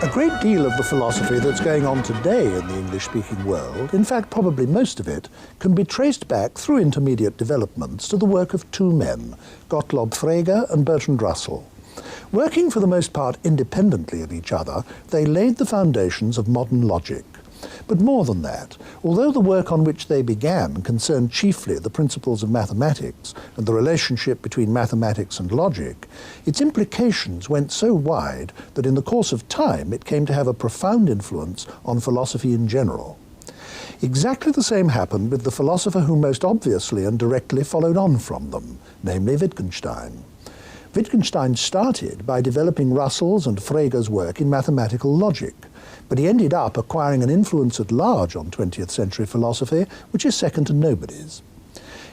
A great deal of the philosophy that's going on today in the English-speaking world, in fact probably most of it, can be traced back through intermediate developments to the work of two men, Gottlob Frege and Bertrand Russell. Working for the most part independently of each other, they laid the foundations of modern logic. But more than that, although the work on which they began concerned chiefly the principles of mathematics and the relationship between mathematics and logic, its implications went so wide that in the course of time it came to have a profound influence on philosophy in general. Exactly the same happened with the philosopher who most obviously and directly followed on from them, namely Wittgenstein. Wittgenstein started by developing Russell's and Frege's work in mathematical logic, but he ended up acquiring an influence at large on 20th century philosophy, which is second to nobody's.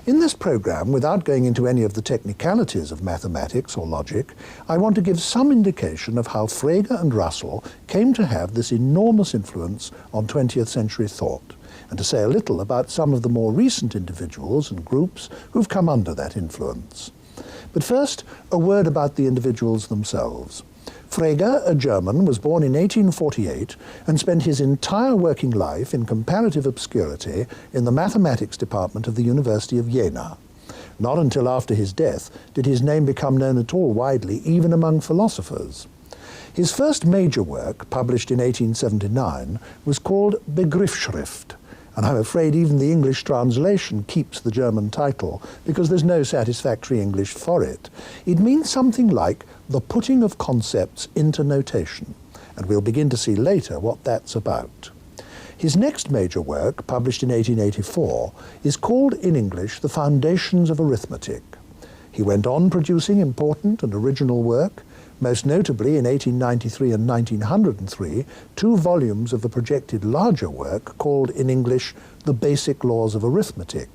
In this program, without going into any of the technicalities of mathematics or logic, I want to give some indication of how Frege and Russell came to have this enormous influence on 20th century thought, and to say a little about some of the more recent individuals and groups who've come under that influence. But first, a word about the individuals themselves. Frege, a German, was born in 1848 and spent his entire working life in comparative obscurity in the mathematics department of the University of Jena. Not until after his death did his name become known at all widely, even among philosophers. His first major work, published in 1879, was called Begriffsschrift, and I'm afraid even the English translation keeps the German title because there's no satisfactory English for it. It means something like the putting of concepts into notation, and we'll begin to see later what that's about. His next major work, published in 1884, is called in English The Foundations of Arithmetic. He went on producing important and original work, most notably in 1893 and 1903, 2 volumes of the projected larger work called in English The Basic Laws of Arithmetic.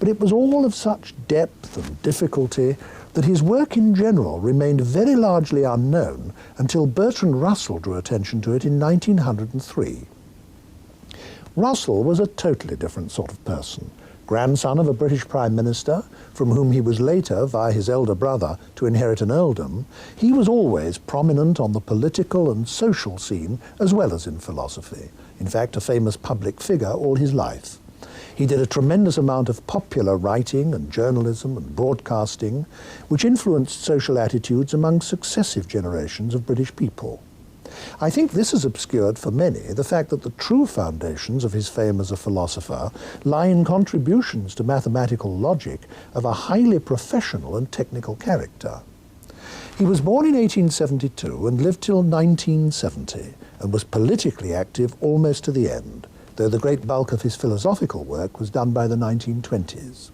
But it was all of such depth and difficulty that his work in general remained very largely unknown until Bertrand Russell drew attention to it in 1903. Russell was a totally different sort of person. Grandson of a British Prime Minister, from whom he was later, via his elder brother, to inherit an earldom, he was always prominent on the political and social scene as well as in philosophy. In fact, a famous public figure all his life. He did a tremendous amount of popular writing and journalism and broadcasting, which influenced social attitudes among successive generations of British people. I think this has obscured for many the fact that the true foundations of his fame as a philosopher lie in contributions to mathematical logic of a highly professional and technical character. He was born in 1872 and lived till 1970, and was politically active almost to the end, though the great bulk of his philosophical work was done by the 1920s.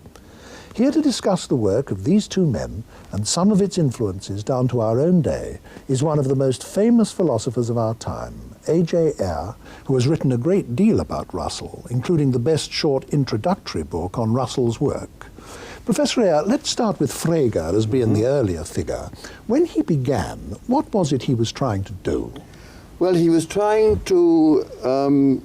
Here to discuss the work of these two men and some of its influences down to our own day is one of the most famous philosophers of our time, A.J. Ayer, who has written a great deal about Russell, including the best short introductory book on Russell's work. Professor Ayer, let's start with Frege as being the earlier figure. When he began, what was it he was trying to do? Well, he was trying to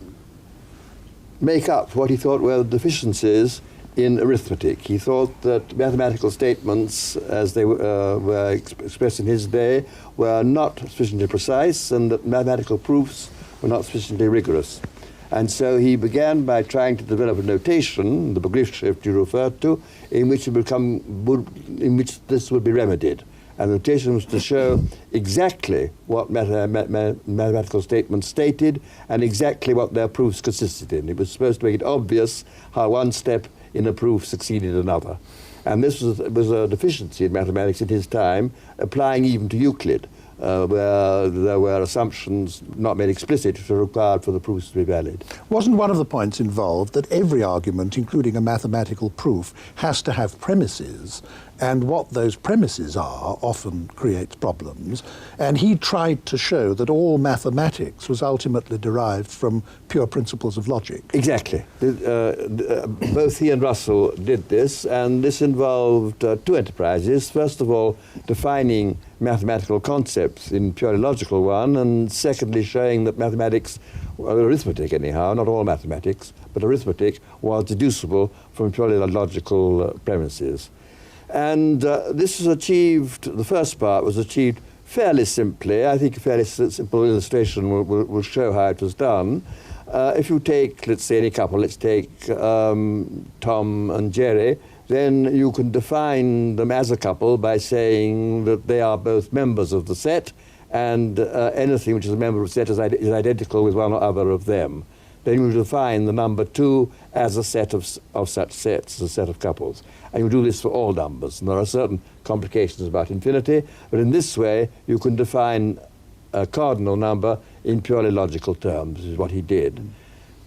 make up what he thought were the deficiencies in arithmetic. He thought that mathematical statements, as they were expressed in his day, were not sufficiently precise, and that mathematical proofs were not sufficiently rigorous. And so he began by trying to develop a notation, the Begriffsschrift you referred to, in which this would be remedied. And the notation was to show exactly what mathematical statements stated and exactly what their proofs consisted in. It was supposed to make it obvious how one step in a proof succeeded another. And this was a deficiency in mathematics in his time, applying even to Euclid, where there were assumptions not made explicit which were required for the proofs to be valid. Wasn't one of the points involved that every argument, including a mathematical proof, has to have premises, and what those premises are often creates problems, and he tried to show that all mathematics was ultimately derived from pure principles of logic. Exactly. Both he and Russell did this, and this involved 2 enterprises. First of all, defining mathematical concepts in purely logical one, and secondly, showing that mathematics, well, arithmetic anyhow, not all mathematics, but arithmetic was deducible from purely logical premises. And this was achieved, the first part was achieved fairly simply. I think a fairly simple illustration will show how it was done. If you take, let's say, any couple, let's take Tom and Jerry, then you can define them as a couple by saying that they are both members of the set, and anything which is a member of the set is identical with one or other of them. Then you define the number 2 as a set of such sets, a set of couples. And you do this for all numbers. And there are certain complications about infinity, but in this way you can define a cardinal number in purely logical terms, is what he did.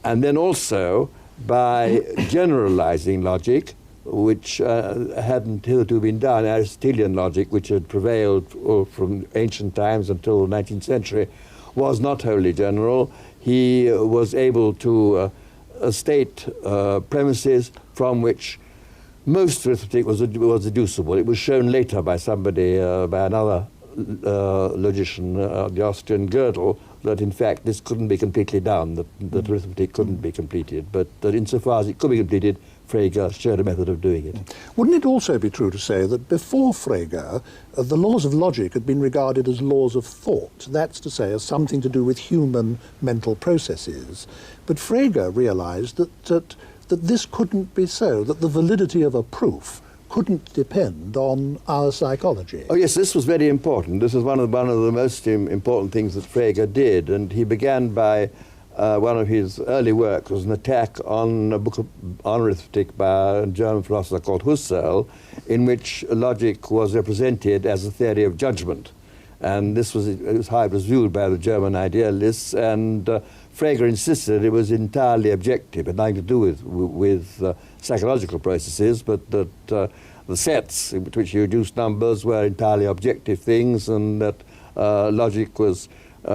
And then also, by generalizing logic, which hadn't hitherto been done, Aristotelian logic, which had prevailed from ancient times until the 19th century, was not wholly general. He was able to state premises from which most arithmetic was deducible. It was shown later by somebody, by another logician, the Austrian Gödel, that in fact this couldn't be completely done, that arithmetic couldn't be completed, but that insofar as it could be completed, Frege showed a method of doing it. Wouldn't it also be true to say that before Frege, the laws of logic had been regarded as laws of thought, that's to say, as something to do with human mental processes, but Frege realized that this couldn't be so, that the validity of a proof couldn't depend on our psychology. Oh yes, this was very important. This was one of the most important things that Frege did, and he began by one of his early works was an attack on a book on arithmetic by a German philosopher called Husserl, in which logic was represented as a theory of judgment. And this was how it was viewed by the German idealists, and Frege insisted it was entirely objective, had nothing to do with psychological processes, but that the sets in which you reduced numbers were entirely objective things, and that logic was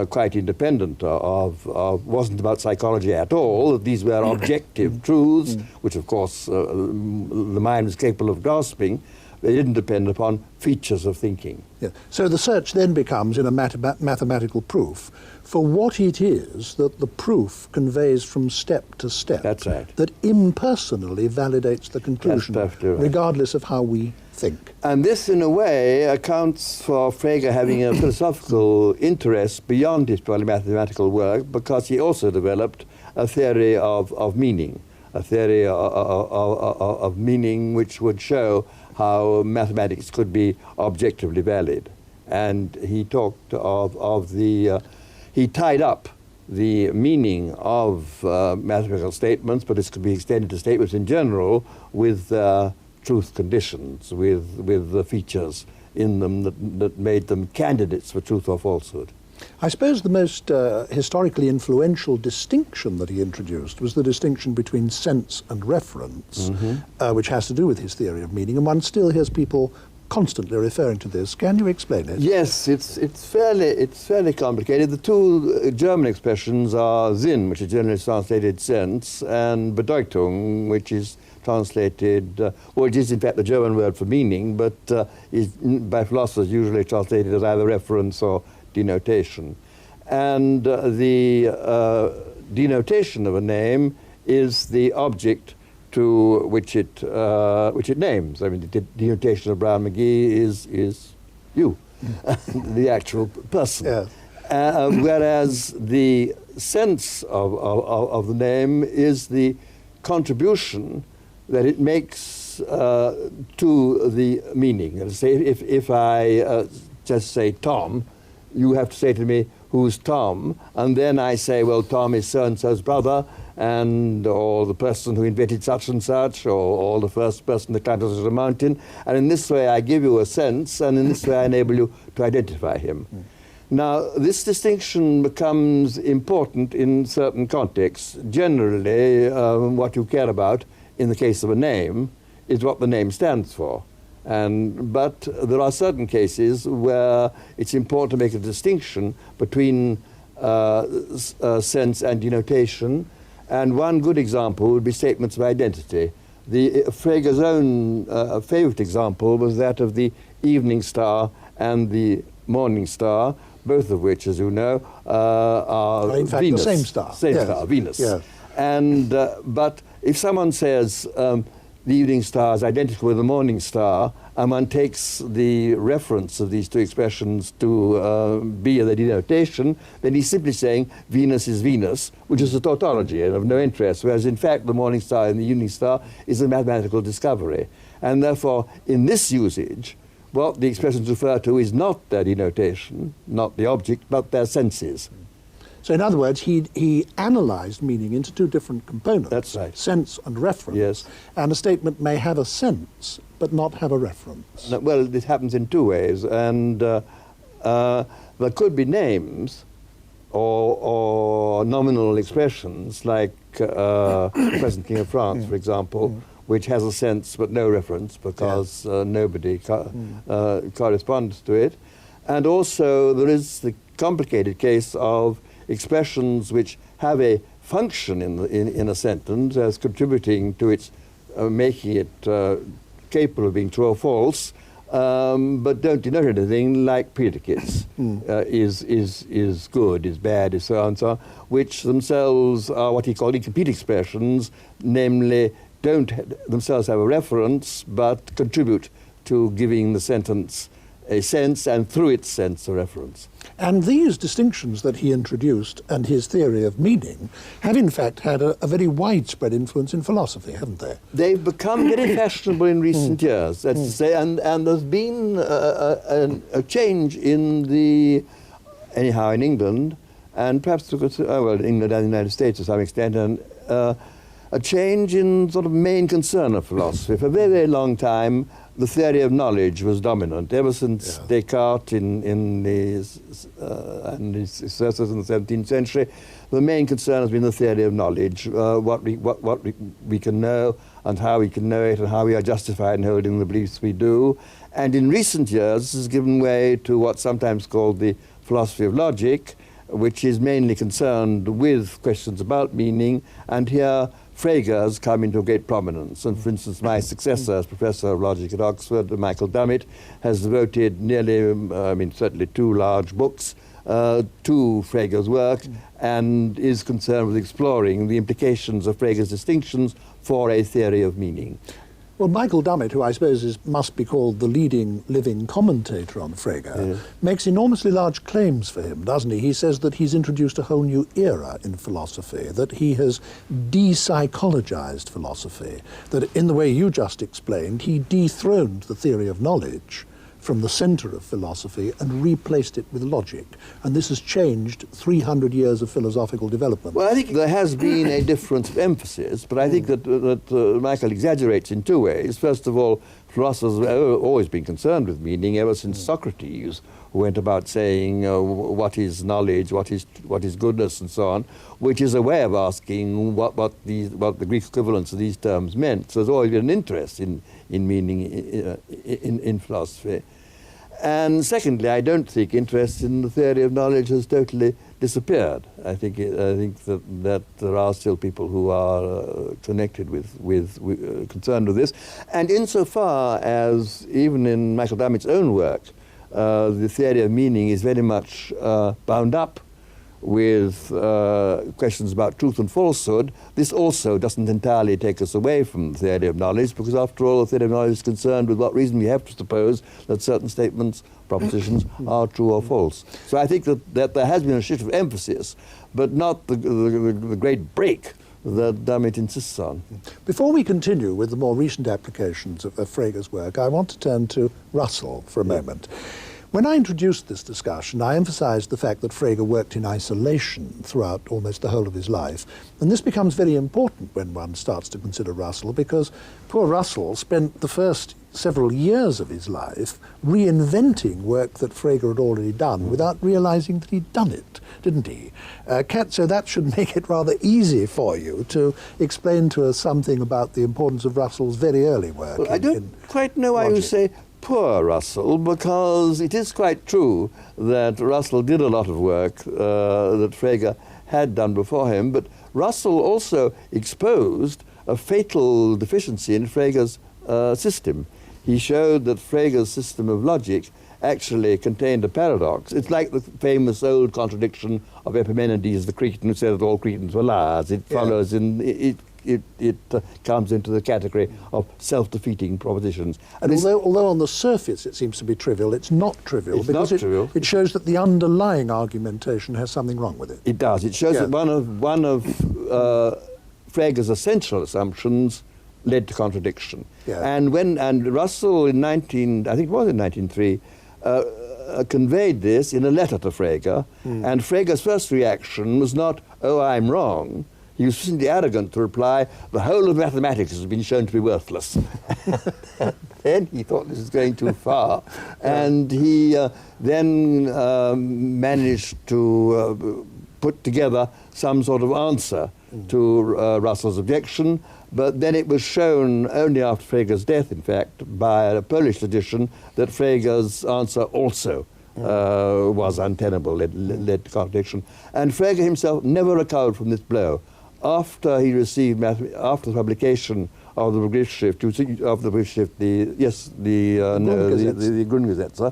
quite independent wasn't about psychology at all. These were objective truths, which of course the mind was capable of grasping. They didn't depend upon features of thinking. Yeah. So the search then becomes, in a mathematical proof, for what it is that the proof conveys from step to step. That's right. That impersonally validates the conclusion, That's perfectly right. regardless of how we think. And this, in a way, accounts for Frege having a philosophical interest beyond his purely mathematical work, because he also developed a theory of meaning, a theory of meaning which would show how mathematics could be objectively valid. And he talked of the, he tied up the meaning of mathematical statements, but this could be extended to statements in general, with truth conditions, with the features in them that made them candidates for truth or falsehood. I suppose the most historically influential distinction that he introduced was the distinction between sense and reference, which has to do with his theory of meaning, and one still hears people constantly referring to this. Can you explain it? Yes, it's fairly complicated. The two German expressions are Sinn, which is generally translated sense, and Bedeutung, which is translated, well, it is in fact the German word for meaning, but is by philosophers usually translated as either reference or denotation. And the denotation of a name is the object to which it names. I mean, the denotation of Bryan Magee is you, the actual person. Yeah. Whereas the sense of the name is the contribution that it makes to the meaning. Let's say if I just say Tom, you have to say to me, who's Tom? And then I say, well, Tom is so-and-so's brother, or the person who invented such and such, or the first person that climbed a mountain. And in this way, I give you a sense, and in this way, I enable you to identify him. Now, this distinction becomes important in certain contexts. Generally, what you care about in the case of a name is what the name stands for. But there are certain cases where it's important to make a distinction between sense and denotation, and one good example would be statements of identity. Frege's own favorite example was that of the evening star and the morning star, both of which, as you know, are in fact Venus. the same star. Same Yes. star, Venus. Yes. And but if someone says the evening star is identical with the morning star, and one takes the reference of these two expressions to be the denotation, then he's simply saying Venus is Venus, which is a tautology and of no interest, whereas in fact the morning star and the evening star is a mathematical discovery. And therefore, in this usage, what the expressions refer to is not their denotation, not the object, but their senses. So in other words, he analysed meaning into two different components. That's right. Sense and reference. Yes. And a statement may have a sense, but not have a reference. No, well, it happens in two ways. And there could be names or nominal expressions, like present King of France, for example, which has a sense but no reference because nobody corresponds to it. And also there is the complicated case of expressions which have a function in a sentence as contributing to its making it capable of being true or false, but don't denote anything, like predicates. Is good, is bad, is so on and so on, which themselves are what he called incomplete expressions, namely don't themselves have a reference but contribute to giving the sentence a sense, and through its sense a reference. And these distinctions that he introduced and his theory of meaning have in fact had a very widespread influence in philosophy, haven't they? They've become very fashionable in recent years, that's to say, and there's been a change in anyhow in England, and perhaps in England and the United States to some extent, and a change in sort of main concern of philosophy. For a very, very long time, the theory of knowledge was dominant. Ever since Descartes and his successors in the 17th century, the main concern has been the theory of knowledge, what we can know and how we can know it and how we are justified in holding the beliefs we do. And in recent years, this has given way to what's sometimes called the philosophy of logic, which is mainly concerned with questions about meaning, and here Frege has come into great prominence. And for instance, my successor as Professor of Logic at Oxford, Michael Dummett, has devoted nearly, certainly two large books to Frege's work, and is concerned with exploring the implications of Frege's distinctions for a theory of meaning. Well, Michael Dummett, who I suppose must be called the leading living commentator on Frege, makes enormously large claims for him, doesn't he? He says that he's introduced a whole new era in philosophy, that he has de-psychologized philosophy, that in the way you just explained, he dethroned the theory of knowledge from the center of philosophy and replaced it with logic. And this has changed 300 years of philosophical development. Well, I think there has been a difference of emphasis, but I think that Michael exaggerates in two ways. First of all, philosophers have always been concerned with meaning ever since Socrates, who went about saying what is knowledge, what is goodness, and so on, which is a way of asking what the Greek equivalents of these terms meant. So there's always been an interest in meaning in philosophy. And secondly, I don't think interest in the theory of knowledge has totally disappeared. I think that there are still people who are connected with concerned with this. And insofar as even in Michael Dummett's own work, the theory of meaning is very much bound up with questions about truth and falsehood, this also doesn't entirely take us away from the theory of knowledge, because after all, the theory of knowledge is concerned with what reason we have to suppose that certain statements, propositions, are true or false. So I think that there has been a shift of emphasis, but not the great break that Dummett insists on. Before we continue with the more recent applications of Frege's work, I want to turn to Russell for a moment. When I introduced this discussion, I emphasized the fact that Frege worked in isolation throughout almost the whole of his life. And this becomes very important when one starts to consider Russell, because poor Russell spent the first several years of his life reinventing work that Frege had already done without realizing that he'd done it, didn't he? Kat, so that should make it rather easy for you to explain to us something about the importance of Russell's very early work. Well, I don't quite know why you say poor Russell, because it is quite true that Russell did a lot of work that Frege had done before him, but Russell also exposed a fatal deficiency in Frege's system. He showed that Frege's system of logic actually contained a paradox. It's like the famous old contradiction of Epimenides the Cretan, who said that all Cretans were liars. It follows it comes into the category of self-defeating propositions. And although on the surface it seems to be trivial, it's not trivial, It's because not trivial. it shows that the underlying argumentation has something wrong with it. It does. It shows that one of Frege's essential assumptions led to contradiction. Yeah. And Russell in 1903, conveyed this in a letter to Frege, and Frege's first reaction was not, "Oh, I'm wrong." He was sufficiently arrogant to reply, "The whole of mathematics has been shown to be worthless." Then he thought this was going too far, and he then managed to put together some sort of answer to Russell's objection, but then it was shown only after Frege's death, in fact, by a Polish edition, that Frege's answer also was untenable, led to contradiction. And Frege himself never recovered from this blow. After he received, after the publication of the Begriffsschrift, the Grundgesetze,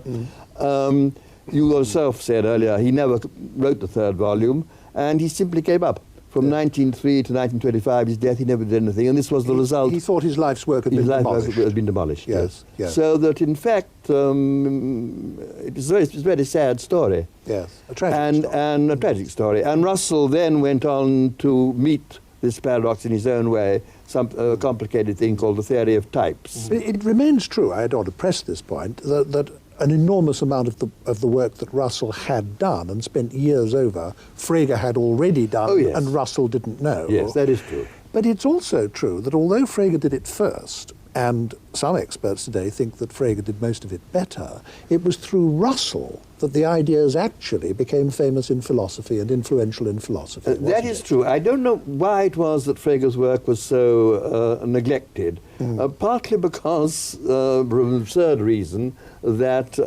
you yourself said earlier he never wrote the third volume, and he simply gave up. From 1903 to 1925, his death, he never did anything, and this was the result. He thought his life's work had been demolished. His life's work had been demolished, yes. So that, in fact, it's a very sad story. Yes, a tragic story. And a tragic story. And Russell then went on to meet this paradox in his own way, some complicated thing called the theory of types. It remains true, I don't want to press this point, that an enormous amount of the work that Russell had done and spent years over, Frege had already done, and Russell didn't know. Yes, that is true. But it's also true that although Frege did it first, and some experts today think that Frege did most of it better, it was through Russell that the ideas actually became famous in philosophy and influential in philosophy. That is true. I don't know why it was that Frege's work was so neglected. Partly because, for an absurd reason, that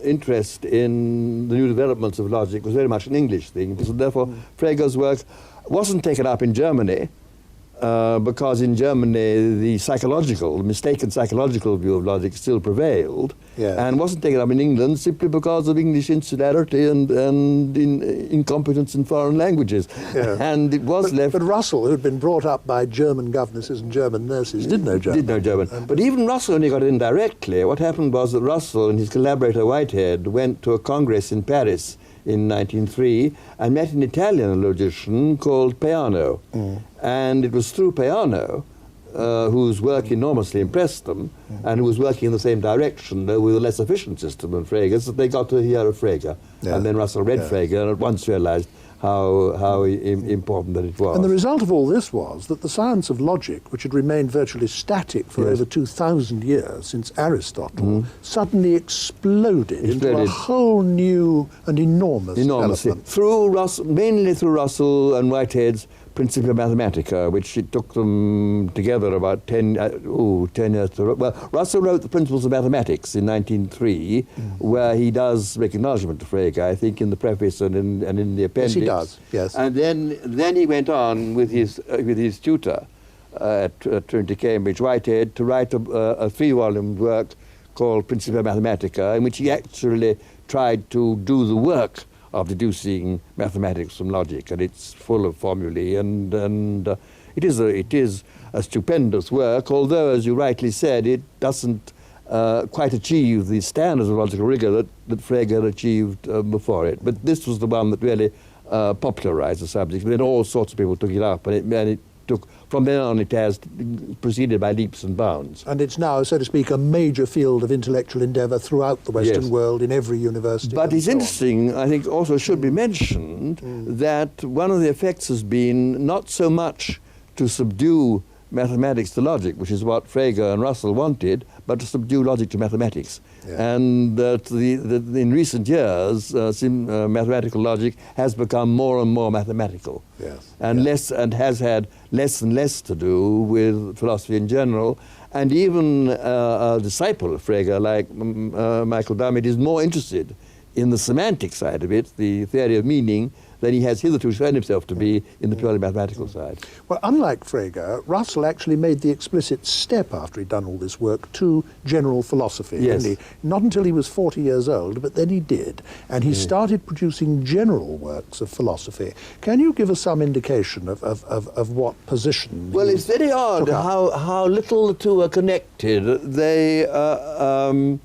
interest in the new developments of logic was very much an English thing. So therefore, Frege's work wasn't taken up in Germany, because in Germany the mistaken psychological view of logic still prevailed, and wasn't taken up in England simply because of English insularity and incompetence in foreign languages. And it was left. But Russell, who had been brought up by German governesses and German nurses, did know German. But even Russell only got it indirectly. What happened was that Russell and his collaborator Whitehead went to a congress in Paris in 1903 and met an Italian logician called Peano. And it was through Peano, whose work enormously impressed them, and who was working in the same direction, though with a less efficient system than Frege's, that they got to hear of Frege. And then Russell read Frege and at once realized how important that it was. And the result of all this was that the science of logic, which had remained virtually static for over 2,000 years since Aristotle, suddenly exploded into a whole new and enormous development. Mainly through Russell and Whitehead's Principia Mathematica, which it took them together about 10 years to write. Well, Russell wrote the Principles of Mathematics in 1903, where he does make acknowledgement to Frege, I think, in the preface and in the appendix. Yes, he does, yes. And then he went on with his tutor at Trinity Cambridge, Whitehead, to write a 3-volume work called Principia Mathematica, in which he actually tried to do the work of deducing mathematics from logic, and it's full of formulae, and it is a stupendous work, although, as you rightly said, it doesn't quite achieve the standards of logical rigor that Frege had achieved before it. But this was the one that really popularized the subject. Then all sorts of people took it up, and it took, from then on, it has proceeded by leaps and bounds. And it's now, so to speak, a major field of intellectual endeavour throughout the Western world, in every university. But it's interesting, I think also should be mentioned, that one of the effects has been not so much to subdue mathematics to logic, which is what Frege and Russell wanted, but to subdue logic to mathematics. And that in recent years, mathematical logic has become more and more mathematical, and has had less and less to do with philosophy in general. And even a disciple of Frege, like Michael Dummett, is more interested in the semantic side of it, the theory of meaning, than he has hitherto shown himself to be in the purely mathematical side. Well, unlike Frege, Russell actually made the explicit step after he'd done all this work to general philosophy. Yes. Didn't he? Not until he was 40 years old, but then he did. And he started producing general works of philosophy. Can you give us some indication of what position? Well, it's very odd how little the two are connected. The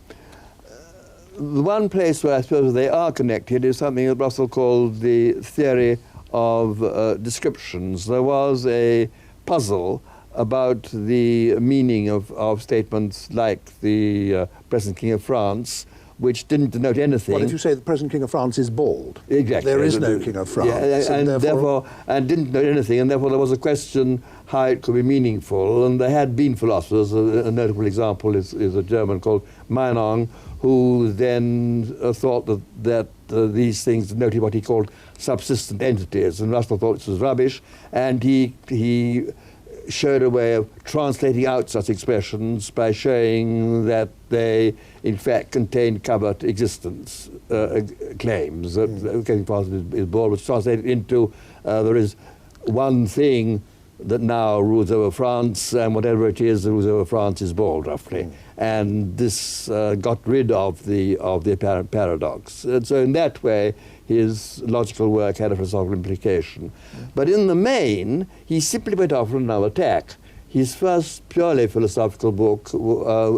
one place where I suppose they are connected is something that Russell called the theory of descriptions. There was a puzzle about the meaning of statements like the present King of France, which didn't denote anything. What if you say the present King of France is bald? Exactly. There is no King of France. Yeah, and therefore didn't know anything, and therefore there was a question how it could be meaningful. And there had been philosophers. A notable example is a German called Meinong, who then thought that these things denoted what he called subsistent entities, and Russell thought this was rubbish, and he showed a way of translating out such expressions by showing that they, in fact, contained covert existence claims. That King France is bald was translated into there is one thing that now rules over France, and whatever it is that rules over France is bald, roughly. And this got rid of the apparent paradox. And so in that way, his logical work had a philosophical implication. But in the main, he simply went off on another tack. His first purely philosophical book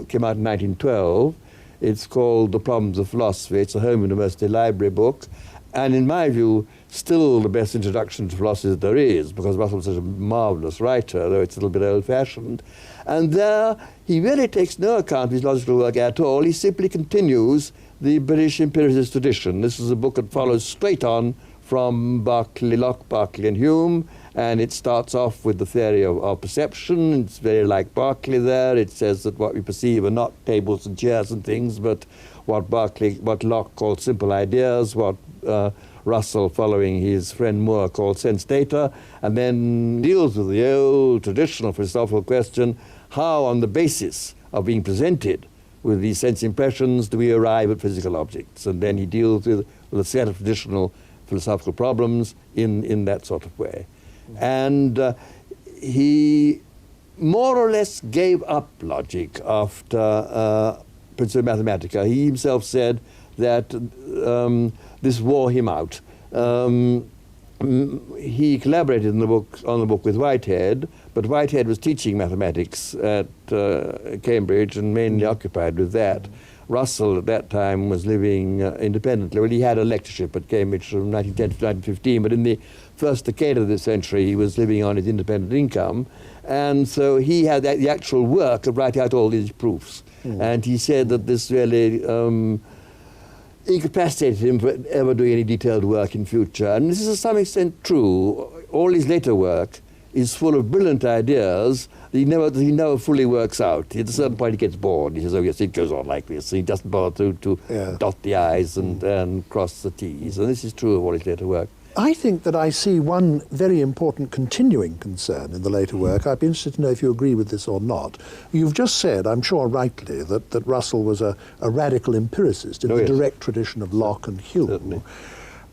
came out in 1912. It's called The Problems of Philosophy. It's a Home University Library book. And in my view, still the best introduction to philosophy that there is, because Russell was such a marvellous writer, though it's a little bit old-fashioned. And there, he really takes no account of his logical work at all. He simply continues the British empiricist tradition. This is a book that follows straight on from Berkeley, Locke, Berkeley and Hume, and it starts off with the theory of perception. It's very like Berkeley there. It says that what we perceive are not tables and chairs and things, but what Locke called simple ideas, what Russell, following his friend Moore, called sense data, and then deals with the old traditional philosophical question, how on the basis of being presented with these sense impressions do we arrive at physical objects? And then he deals with a set of traditional philosophical problems in that sort of way. And he more or less gave up logic after Principia Mathematica. He himself said that this wore him out. He collaborated on the book with Whitehead, but Whitehead was teaching mathematics at Cambridge and mainly occupied with that. Russell at that time was living independently. Well, he had a lectureship at Cambridge from 1910 to 1915, but in the first decade of this century he was living on his independent income, and so he had the actual work of writing out all these proofs. And he said that this really incapacitated him from ever doing any detailed work in future. And this is to some extent true. All his later work is full of brilliant ideas that he never fully works out. At a certain point he gets bored. He says, oh yes, it goes on like this. He doesn't bother to dot the I's and cross the T's. And this is true of all his later work. I think that I see one very important continuing concern in the later work. I'd be interested to know if you agree with this or not. You've just said, I'm sure rightly, that Russell was a radical empiricist in the direct tradition of Locke and Hume. Certainly.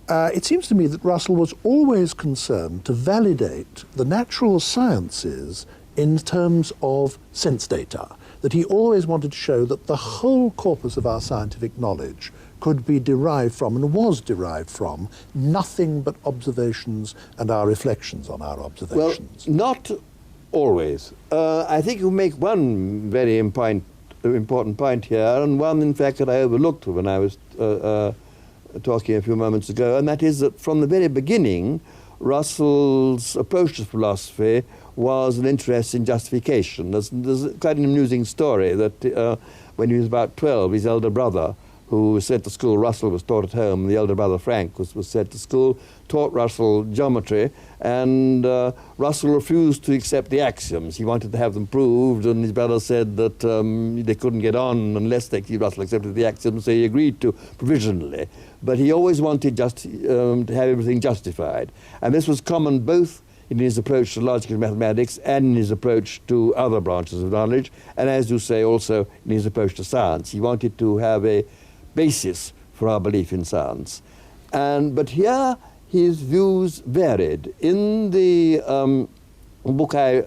It seems to me that Russell was always concerned to validate the natural sciences in terms of sense data, that he always wanted to show that the whole corpus of our scientific knowledge could be derived from, and was derived from, nothing but observations and our reflections on our observations. Well, not always. I think you make one very important point here, and one, in fact, that I overlooked when I was talking a few moments ago, and that is that from the very beginning, Russell's approach to philosophy was an interest in justification. There's quite an amusing story that when he was about 12, his elder brother, who was sent to school, Russell was taught at home, the elder brother Frank was sent to school, taught Russell geometry, and Russell refused to accept the axioms. He wanted to have them proved, and his brother said that they couldn't get on unless Russell accepted the axioms, so he agreed to provisionally. But he always wanted to have everything justified. And this was common both in his approach to logic and mathematics and in his approach to other branches of knowledge, and as you say, also in his approach to science. He wanted to have a basis for our belief in science. But here his views varied. In the book I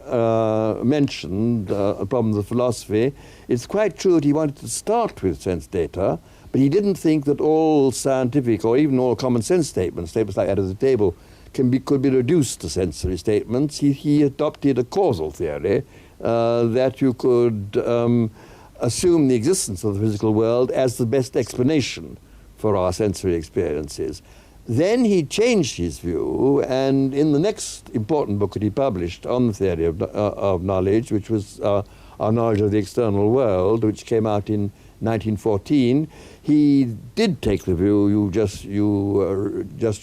mentioned, Problems of Philosophy, it's quite true that he wanted to start with sense data, but he didn't think that all scientific or even all common sense statements like that of the table, could be reduced to sensory statements. He adopted a causal theory that you could assume the existence of the physical world as the best explanation for our sensory experiences. Then he changed his view, and in the next important book that he published on the theory of knowledge, which was Our Knowledge of the External World, which came out in 1914, he did take the view you just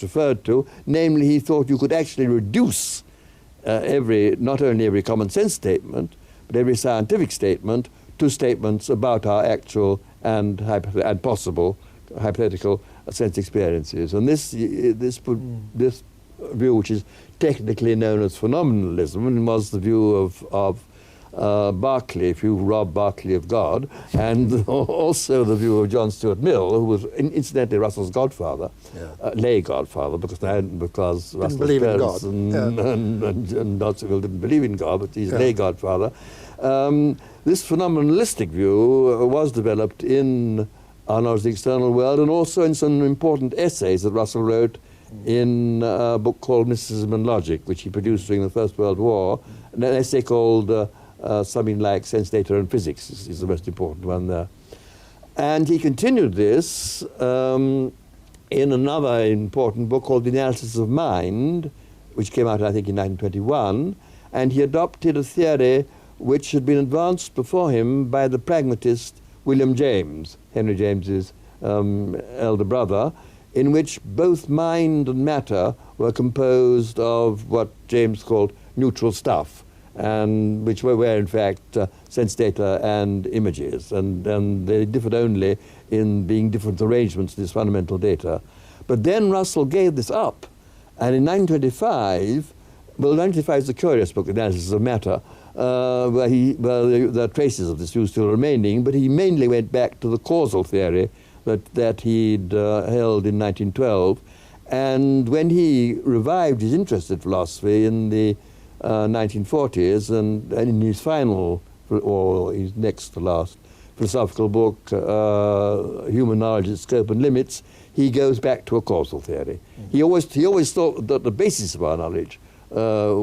referred to, namely he thought you could actually reduce not only every common sense statement, but every scientific statement to statements about our actual and possible hypothetical sense experiences. And this view, which is technically known as phenomenalism, and was the view of Berkeley, if you rob Berkeley of God, and also the view of John Stuart Mill, who was incidentally Russell's godfather, lay godfather, because Russell's parents and Knoxville didn't believe in God, but he's lay godfather. This phenomenalistic view was developed in Our Knowledge of the External World, and also in some important essays that Russell wrote in a book called Mysticism and Logic, which he produced during the First World War, an essay called something like Sense Data and Physics is the most important one there. And he continued this in another important book called The Analysis of Mind, which came out, I think, in 1921, and he adopted a theory which had been advanced before him by the pragmatist William James, Henry James's elder brother, in which both mind and matter were composed of what James called neutral stuff, and which were in fact sense data and images, and they differed only in being different arrangements of this fundamental data. But then Russell gave this up, and in 1925, well, 1925 is a curious book, Analysis of Matter, where there are traces of this view still remaining, but he mainly went back to the causal theory that he'd held in 1912. And when he revived his interest in philosophy in the 1940s, and in his final, or his next to last, philosophical book, Human Knowledge, Its Scope and Limits, he goes back to a causal theory. He always thought that the basis of our knowledge lay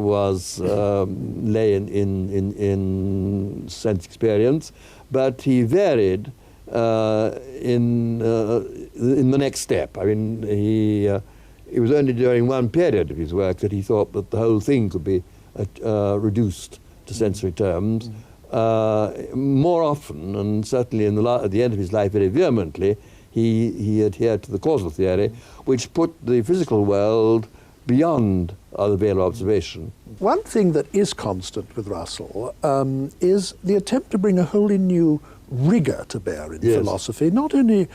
in sense experience, but he varied in the next step. I mean, it was only during one period of his work that he thought that the whole thing could be reduced to sensory terms. More often, and certainly at the end of his life very vehemently, he adhered to the causal theory, which put the physical world beyond the veil of observation. One thing that is constant with Russell is the attempt to bring a wholly new rigour to bear in philosophy, not only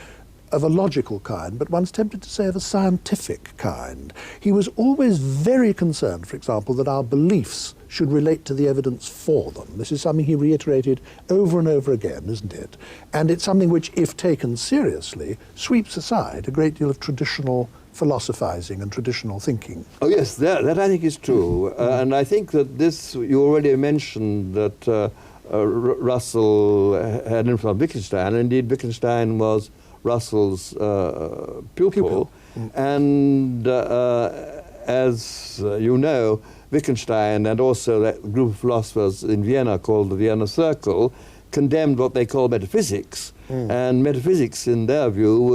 of a logical kind, but one's tempted to say of a scientific kind. He was always very concerned, for example, that our beliefs should relate to the evidence for them. This is something he reiterated over and over again, isn't it? And it's something which, if taken seriously, sweeps aside a great deal of traditional philosophizing and traditional thinking. Oh yes, that I think is true. And I think that this, you already mentioned that Russell had influence on Wittgenstein. Indeed, Wittgenstein was Russell's pupil. And as you know, Wittgenstein and also that group of philosophers in Vienna called the Vienna Circle condemned what they call metaphysics. And metaphysics, in their view,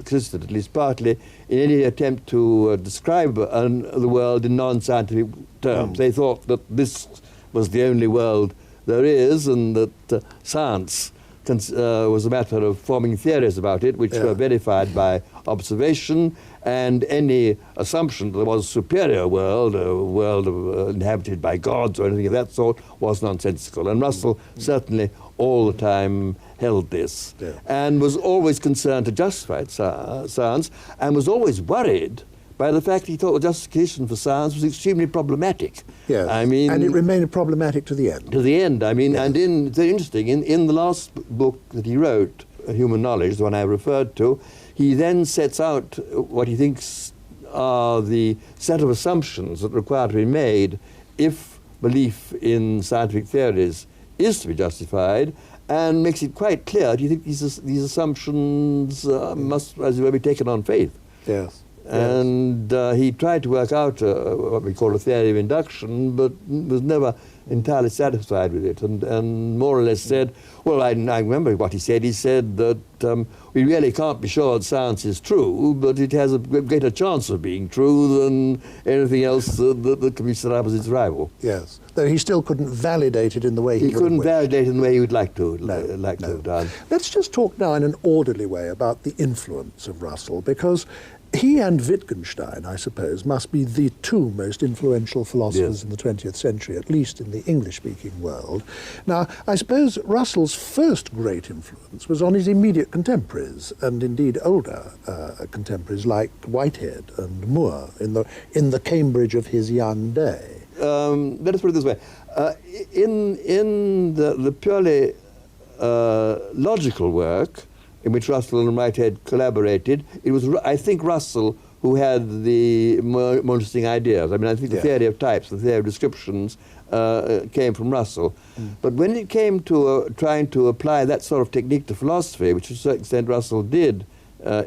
consisted, at least partly, in any attempt to describe the world in non-scientific terms. They thought that this was the only world there is, and that science was a matter of forming theories about it, which were verified by observation, and any assumption that there was a superior world, a world inhabited by gods or anything of that sort, was nonsensical. And Russell certainly all the time held this, and was always concerned to justify science, and was always worried by the fact he thought the justification for science was extremely problematic. Yes, I mean, and it remained problematic to the end. To the end, I mean, and it's very interesting, in the last book that he wrote, Human Knowledge, the one I referred to, he then sets out what he thinks are the set of assumptions that require to be made if belief in scientific theories is to be justified, and makes it quite clear. Do you think these assumptions must, as it were, be taken on faith? Yes. And he tried to work out what we call a theory of induction, but was never entirely satisfied with it, and more or less said, well, I remember what he said. He said that we really can't be sure that science is true, but it has a greater chance of being true than anything else that can be set up as its rival. Yes, though he still couldn't validate it in the way he couldn't validate it in the way he would like to, no. to have done. Let's just talk now in an orderly way about the influence of Russell, because he and Wittgenstein, I suppose, must be the two most influential philosophers in the 20th century, at least in the English-speaking world. Now, I suppose Russell's first great influence was on his immediate contemporaries, and indeed older contemporaries like Whitehead and Moore in the Cambridge of his young day. Let us put it this way. In the purely logical work, in which Russell and Whitehead collaborated, it was, I think, Russell who had the more interesting ideas. I mean, I think the theory of types, the theory of descriptions, came from Russell. But when it came to trying to apply that sort of technique to philosophy, which to a certain extent Russell did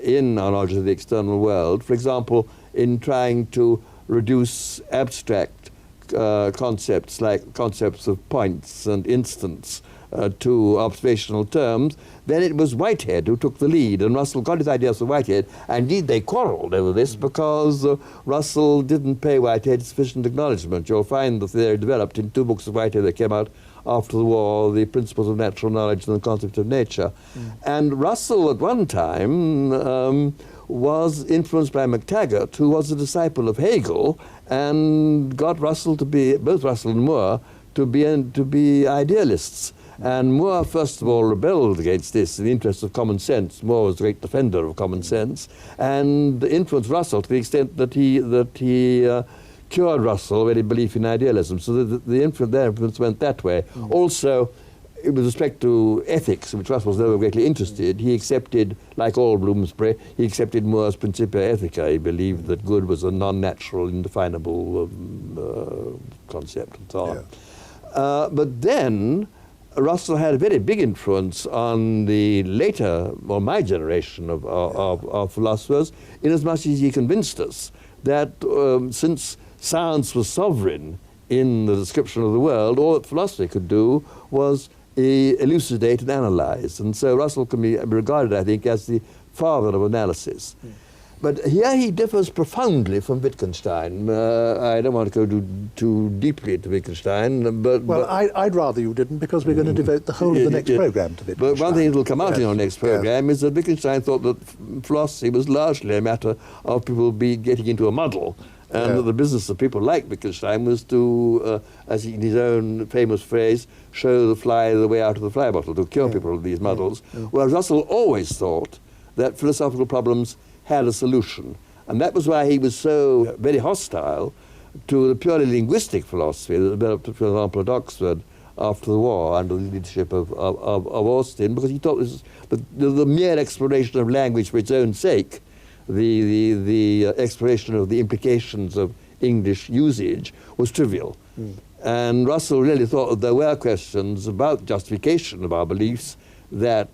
in our knowledge of the external world, for example, in trying to reduce abstract concepts like concepts of points and instants to observational terms, then it was Whitehead who took the lead, and Russell got his ideas from Whitehead, and indeed they quarrelled over this because Russell didn't pay Whitehead sufficient acknowledgement. You'll find the theory developed in two books of Whitehead that came out after the war, The Principles of Natural Knowledge and the Concept of Nature. And Russell at one time was influenced by MacTaggart, who was a disciple of Hegel, and got Russell to be, both Russell and Moore, to be idealists. And Moore, first of all, rebelled against this in the interest of common sense. Moore was a great defender of common sense, and influenced Russell to the extent that he cured Russell of any belief in idealism. So their influence went that way. Also, with respect to ethics, in which Russell was never greatly interested, he accepted, like all Bloomsbury, he accepted Moore's Principia Ethica. He believed that good was a non-natural, indefinable concept, and so on. But then Russell had a very big influence on the later, or my generation of philosophers, inasmuch as he convinced us that since science was sovereign in the description of the world, all that philosophy could do was elucidate and analyze. And so Russell can be regarded, I think, as the father of analysis. But here he differs profoundly from Wittgenstein. I don't want to go too deeply into Wittgenstein, but... Well, I'd rather you didn't, because we're going to devote the whole of the next programme to Wittgenstein. But one thing that will come out in our next programme is that Wittgenstein thought that philosophy was largely a matter of people getting into a muddle, and that the business of people like Wittgenstein was to, as in his own famous phrase, show the fly the way out of the fly bottle, to cure people of these muddles. Whereas Russell always thought that philosophical problems had a solution. And that was why he was so very hostile to the purely linguistic philosophy that developed, for example, at Oxford after the war under the leadership of Austin, because he thought this was the mere exploration of language for its own sake, the exploration of the implications of English usage was trivial. And Russell really thought that there were questions about justification of our beliefs that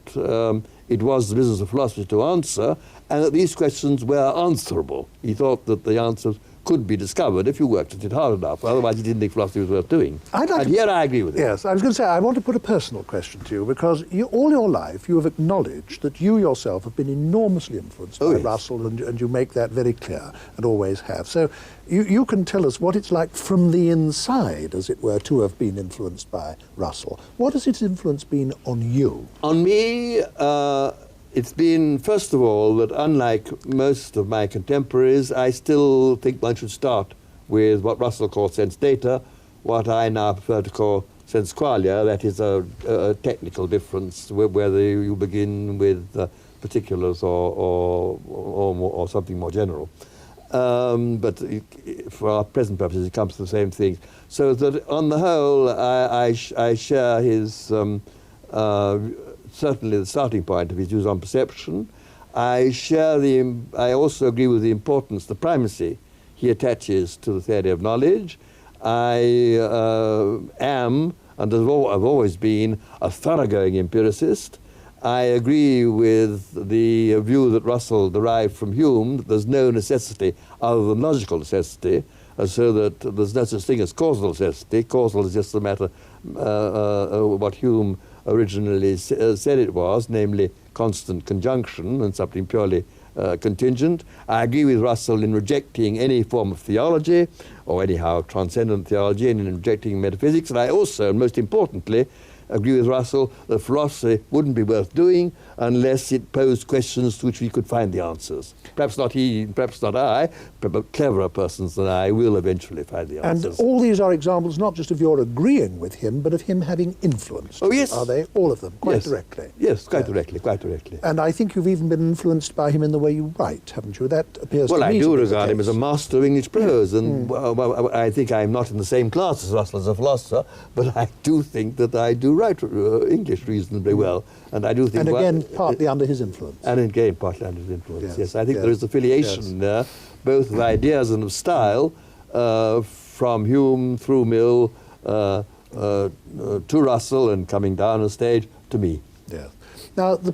it was the business of philosophy to answer, and that these questions were answerable. He thought that the answers could be discovered if you worked at it hard enough. Otherwise, he didn't think philosophy was worth doing. Here I agree with him. Yes, I was going to say, I want to put a personal question to you, because all your life you have acknowledged that you yourself have been enormously influenced by Russell, and you make that very clear, and always have. So you can tell us what it's like from the inside, as it were, to have been influenced by Russell. What has its influence been on you? On me, it's been, first of all, that unlike most of my contemporaries, I still think one should start with what Russell called sense data, what I now prefer to call sense qualia. That is a technical difference, whether you begin with particulars or something more general. But for our present purposes, it comes to the same thing. So that on the whole, I share his... certainly the starting point of his views on perception. I also agree with the importance, the primacy he attaches to the theory of knowledge. I am, and I've always been, a thoroughgoing empiricist. I agree with the view that Russell derived from Hume, that there's no necessity other than logical necessity, so that there's no such thing as causal necessity. Causal is just a matter what Hume originally said it was, namely constant conjunction and something purely contingent. I agree with Russell in rejecting any form of theology, or anyhow transcendent theology, and in rejecting metaphysics. And I also, and most importantly, agree with Russell that philosophy wouldn't be worth doing unless it posed questions to which we could find the answers. Perhaps not he, perhaps not I, but cleverer persons than I will eventually find the answers. And all these are examples not just of your agreeing with him, but of him having influenced. Oh, yes. Are they? All of them, quite directly. Yes, quite directly. And I think you've even been influenced by him in the way you write, haven't you? That appears to me I to do be regard the him as a case. master of English prose, and well, I think I'm not in the same class as Russell as a philosopher, but I do think that I do write English reasonably well, and I do think... And again, partly under his influence. And again, partly under his influence, yes. I think yes, there is affiliation there, both of ideas and of style, from Hume through Mill to Russell, and coming down a stage to me. Yes. Now, the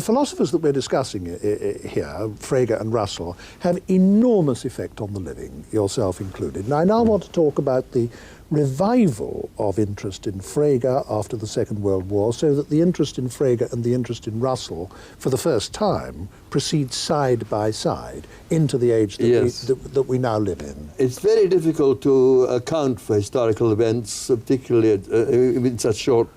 philosophers that we're discussing here, Frege and Russell, have enormous effect on the living, yourself included. And I now want to talk about the revival of interest in Frege after the Second World War, so that the interest in Frege and the interest in Russell, for the first time, proceed side by side into the age that, that we now live in. It's very difficult to account for historical events, particularly in such short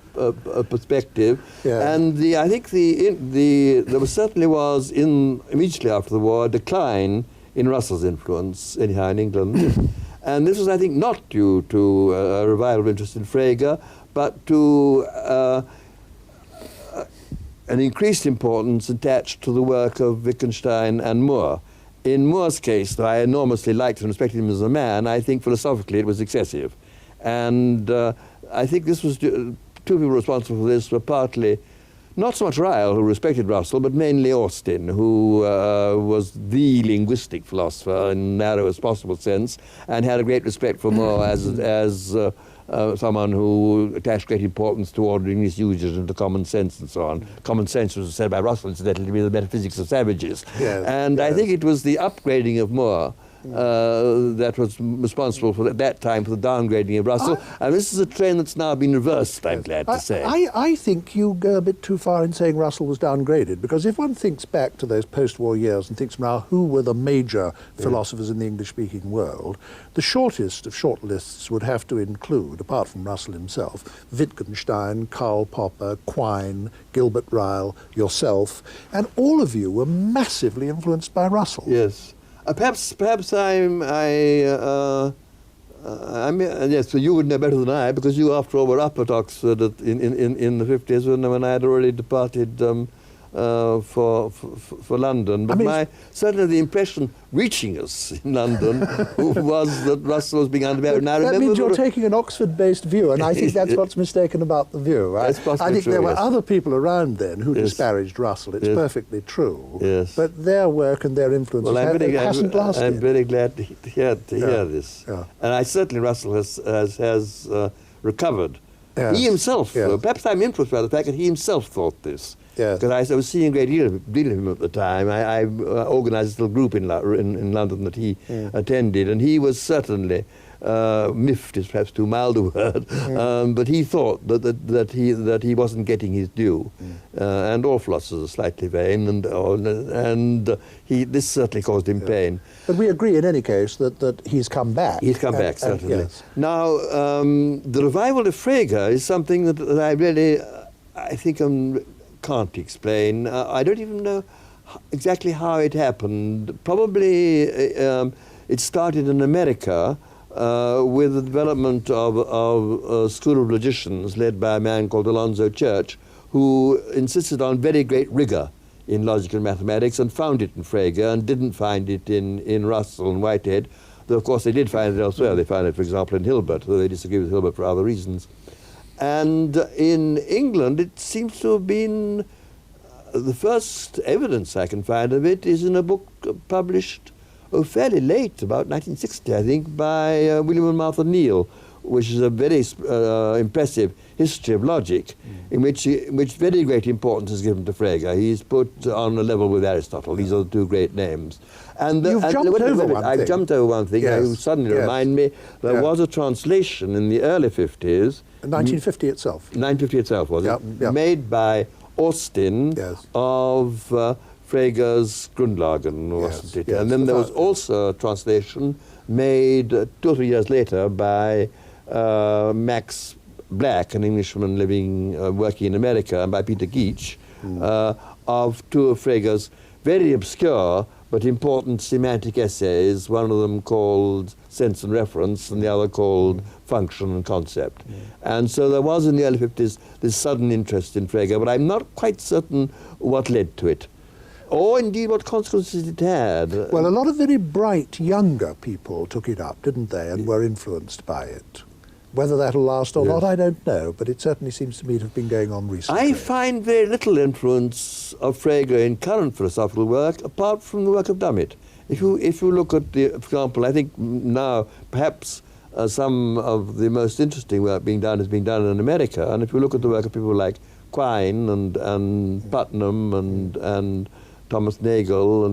perspective. Yeah. And I think there certainly was, immediately after the war, a decline in Russell's influence, anyhow, in England. And this was, I think, not due to a revival of interest in Frege, but to an increased importance attached to the work of Wittgenstein and Moore. In Moore's case, though I enormously liked and respected him as a man, I think philosophically it was excessive. And I think this was, two people responsible for this were partly not so much Ryle, who respected Russell, but mainly Austin, who was the linguistic philosopher in the narrowest possible sense, and had a great respect for Moore as someone who attached great importance to ordering English usage and to common sense and so on. Common sense was said by Russell, incidentally, to be the metaphysics of savages. Yes, and I think it was the upgrading of Moore that was responsible for at that time for the downgrading of Russell. And this is a trend that's now been reversed, I'm glad to say. I think you go a bit too far in saying Russell was downgraded, because if one thinks back to those post-war years and thinks now who were the major philosophers in the English-speaking world, the shortest of short lists would have to include, apart from Russell himself, Wittgenstein, Karl Popper, Quine, Gilbert Ryle, yourself, and all of you were massively influenced by Russell. Yes. Perhaps yes, so you would know better than I, because you, after all, were up at Oxford in the 50s when I had already departed for London. But certainly the impression reaching us in London was that Russell was being undervalued. That means you're taking an Oxford-based view, and I think that's what's mistaken about the view. That's possibly I think true, there were yes. other people around then who disparaged Russell. It's perfectly true. Yes. But their work and their influence hasn't lasted. I'm very glad to hear this. Yeah. And certainly Russell has recovered. Yes. He himself, Yes. perhaps I'm influenced by the fact that he himself thought this. Yes. Because I was seeing a great deal of him at the time. I organised a little group in London that he attended, and he was certainly, miffed is perhaps too mild a word, but he thought that he wasn't getting his due. And all philosophers are slightly vain, and this certainly caused him pain. But we agree in any case that he's come back. He's come back, certainly. Yes. Now, the revival of Frege is something that I really, I think, can't explain. I don't even know exactly how it happened. Probably it started in America with the development of a school of logicians led by a man called Alonzo Church, who insisted on very great rigor in logical mathematics and found it in Frege and didn't find it in Russell and Whitehead, though of course they did find it elsewhere. They found it, for example, in Hilbert, though they disagree with Hilbert for other reasons. And in England, it seems to have been the first evidence I can find of it is in a book published fairly late, about 1960, I think, by William and Martha Neal, which is a very impressive history of logic, in which very great importance is given to Frege. He's put on a level with Aristotle. These are the two great names. And I've jumped over one thing. Yes. You suddenly remind me, there was a translation in the early 50s. 1950 itself. 1950 itself, was it? Made by Austin of Frege's Grundlagen, wasn't it? And then there was also a translation made 2 or 3 years later by Max Black, an Englishman working in America, and by Peter Geach, of two of Frege's very obscure but important semantic essays, one of them called Sense and Reference and the other called Function and Concept. And so there was in the early 50s this sudden interest in Frege, but I'm not quite certain what led to it, or indeed what consequences it had. Well, a lot of very bright younger people took it up, didn't they, and were influenced by it. Whether that'll last or not, I don't know, but it certainly seems to me to have been going on recently. I find very little influence of Frege in current philosophical work, apart from the work of Dummett. If you look at, for example, I think now perhaps some of the most interesting work being done is being done in America, and if you look at the work of people like Quine and Putnam and Thomas Nagel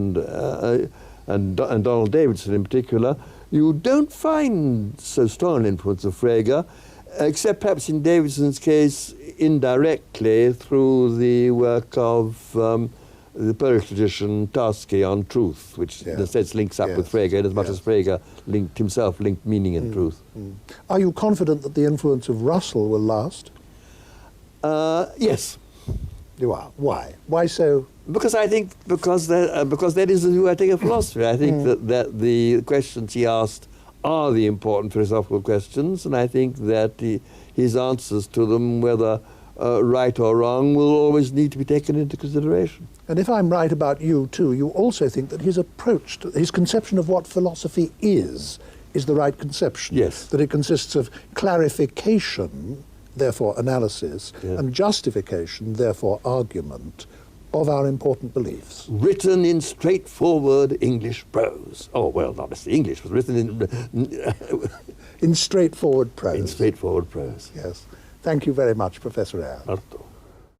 and Donald Davidson in particular, you don't find so strong an influence of Frege, except perhaps in Davidson's case indirectly through the work of the Polish tradition Tarski on truth, which in a sense links up with Frege as much as Frege linked meaning and truth. Are you confident that the influence of Russell will last? Yes. You are. Why? Why so? Because I think because that is the view I take of philosophy. I think that the questions he asked are the important philosophical questions, and I think that his answers to them, whether right or wrong, will always need to be taken into consideration. And if I'm right about you too, you also think that his approach, his conception of what philosophy is the right conception. Yes. That it consists of clarification, therefore analysis, and justification, therefore argument, of our important beliefs. Written in straightforward English prose. Oh, well, not necessarily English, but written in... in straightforward prose. In straightforward prose. Yes. Thank you very much, Professor Ayer. Not at all.